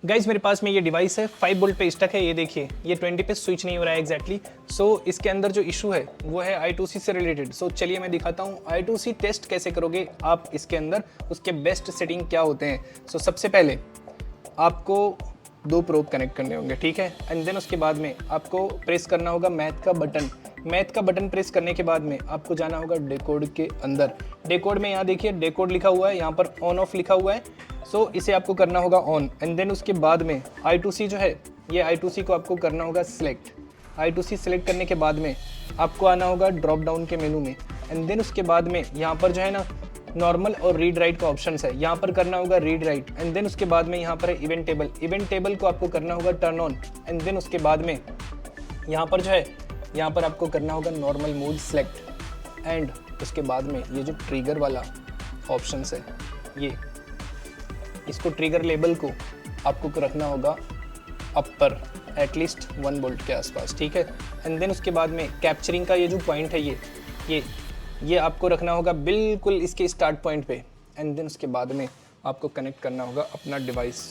Guys मेरे पास में ये डिवाइस है, 5 वोल्ट पे स्टक है। ये देखिए, ये 20 पे स्विच नहीं हो रहा है एग्जैक्टली। सो इसके अंदर जो इशू है वो है I2C से रिलेटेड। सो चलिए मैं दिखाता हूँ I2C टेस्ट कैसे करोगे आप इसके अंदर, उसके बेस्ट सेटिंग क्या होते हैं। सो सबसे पहले आपको 2 प्रोब कनेक्ट करने होंगे, ठीक है। एंड देन उसके बाद में आपको प्रेस करना होगा मैथ का बटन। मैथ का बटन प्रेस करने के बाद में आपको जाना होगा डेकोड के अंदर। डेकोड में यहाँ देखिए डेकोड लिखा हुआ है, यहाँ पर ऑन ऑफ लिखा हुआ है। सो इसे आपको करना होगा ऑन। एंड देन उसके बाद में I2C जो है, ये I2C को आपको करना होगा सिलेक्ट। I2C सिलेक्ट करने के बाद में आपको आना होगा ड्रॉप डाउन के मेनू में। एंड देन उसके बाद में यहाँ पर जो है ना नॉर्मल और रीड राइट का ऑप्शन है, यहाँ पर करना होगा रीड राइट। एंड देन उसके बाद में यहाँ पर है इवेंट टेबल। इवेंट टेबल को आपको करना होगा टर्न ऑन। एंड देन उसके बाद में यहाँ पर जो है, यहाँ पर आपको करना होगा नॉर्मल मोड सेलेक्ट। एंड उसके बाद में ये जो ट्रिगर वाला ऑप्शन है, ये इसको ट्रिगर लेबल को आपको रखना होगा अपर एटलीस्ट 1 वोल्ट के आसपास, ठीक है। एंड देन उसके बाद में कैप्चरिंग का ये जो पॉइंट है, ये आपको रखना होगा बिल्कुल इसके स्टार्ट पॉइंट पे। एंड देन उसके बाद में आपको कनेक्ट करना होगा अपना डिवाइस,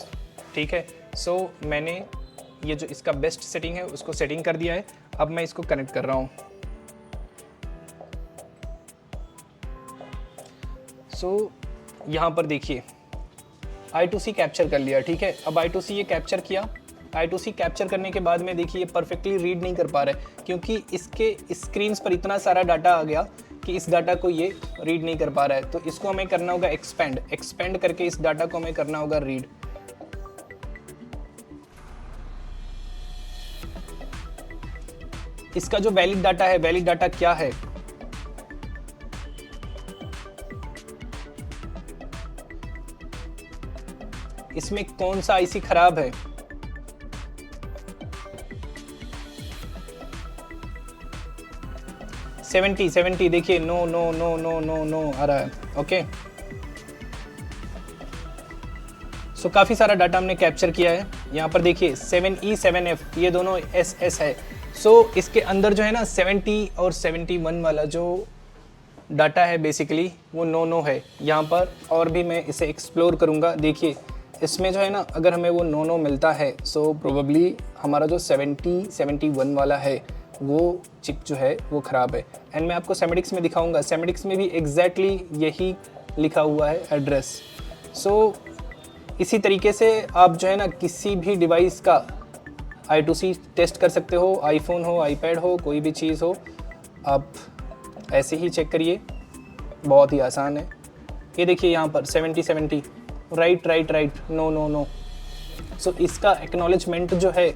ठीक है। सो मैंने ये जो इसका बेस्ट सेटिंग है उसको सेटिंग कर दिया है। अब मैं इसको कनेक्ट कर रहा हूँ। सो यहाँ पर देखिए I2C कैप्चर कर लिया, ठीक है। अब I2C ये कैप्चर किया। I2C कैप्चर करने के बाद में देखिए ये परफेक्टली रीड नहीं कर पा रहा है, क्योंकि इसके स्क्रीन पर इतना सारा डाटा आ गया कि इस डाटा को ये रीड नहीं कर पा रहा है। तो इसको हमें करना होगा एक्सपेंड करके इस डाटा को हमें करना होगा रीड। इसका जो वैलिड डाटा है, वैलिड डाटा क्या है, इसमें कौन सा आईसी खराब है, सेवेंटी देखिए no no no no no no आ रहा है, ओके। सो काफ़ी सारा डाटा हमने कैप्चर किया है। यहाँ पर देखिए 7E 7F ये दोनों SS है। सो इसके अंदर जो है ना 70 और 71 वाला जो डाटा है बेसिकली वो नो है यहाँ पर। और भी मैं इसे एक्सप्लोर करूँगा। देखिए इसमें जो है ना अगर हमें वो नो मिलता है, सो प्रोबेबली हमारा जो 71 वाला है वो चिप जो है वो ख़राब है। एंड मैं आपको सेमेटिक्स में दिखाऊंगा, सेमेटिक्स में भी एग्जैक्टली यही लिखा हुआ है एड्रेस। सो इसी तरीके से आप जो है ना किसी भी डिवाइस का I2C टेस्ट कर सकते हो, आईफोन हो, आईपैड हो, कोई भी चीज़ हो, आप ऐसे ही चेक करिए, बहुत ही आसान है। ये देखिए यहाँ पर 70 राइट नो। सो इसका एक्नॉलेजमेंट जो है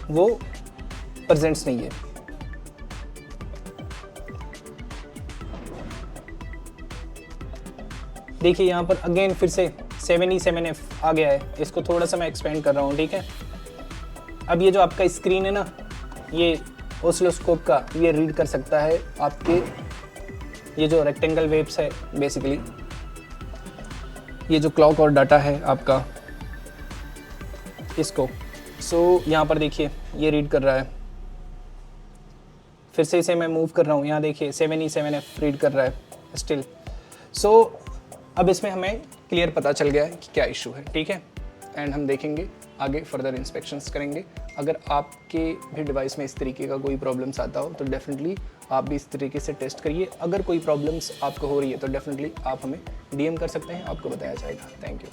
वो प्रेजेंट्स नहीं है। देखिए यहाँ पर अगेन फिर से 7E 7F आ गया है। इसको थोड़ा सा मैं एक्सपेंड कर रहा हूँ, ठीक है। अब ये जो आपका स्क्रीन है ना, ये ओसिलोस्कोप का ये रीड कर सकता है आपके ये जो रेक्टेंगल वेव्स है बेसिकली, ये जो क्लॉक और डाटा है आपका इसको। सो यहाँ पर देखिए ये रीड कर रहा है। फिर से इसे मैं मूव कर रहा हूँ, यहाँ देखिए 7E 7F रीड कर रहा है स्टिल। सो अब इसमें हमें क्लियर पता चल गया है कि क्या इशू है, ठीक है। एंड हम देखेंगे आगे फर्दर इंस्पेक्शंस करेंगे। अगर आपके भी डिवाइस में इस तरीके का कोई प्रॉब्लम्स आता हो तो डेफिनेटली आप भी इस तरीके से टेस्ट करिए। अगर कोई प्रॉब्लम्स आपको हो रही है तो डेफिनेटली आप हमें DM कर सकते हैं, आपको बताया जाएगा। Thank you.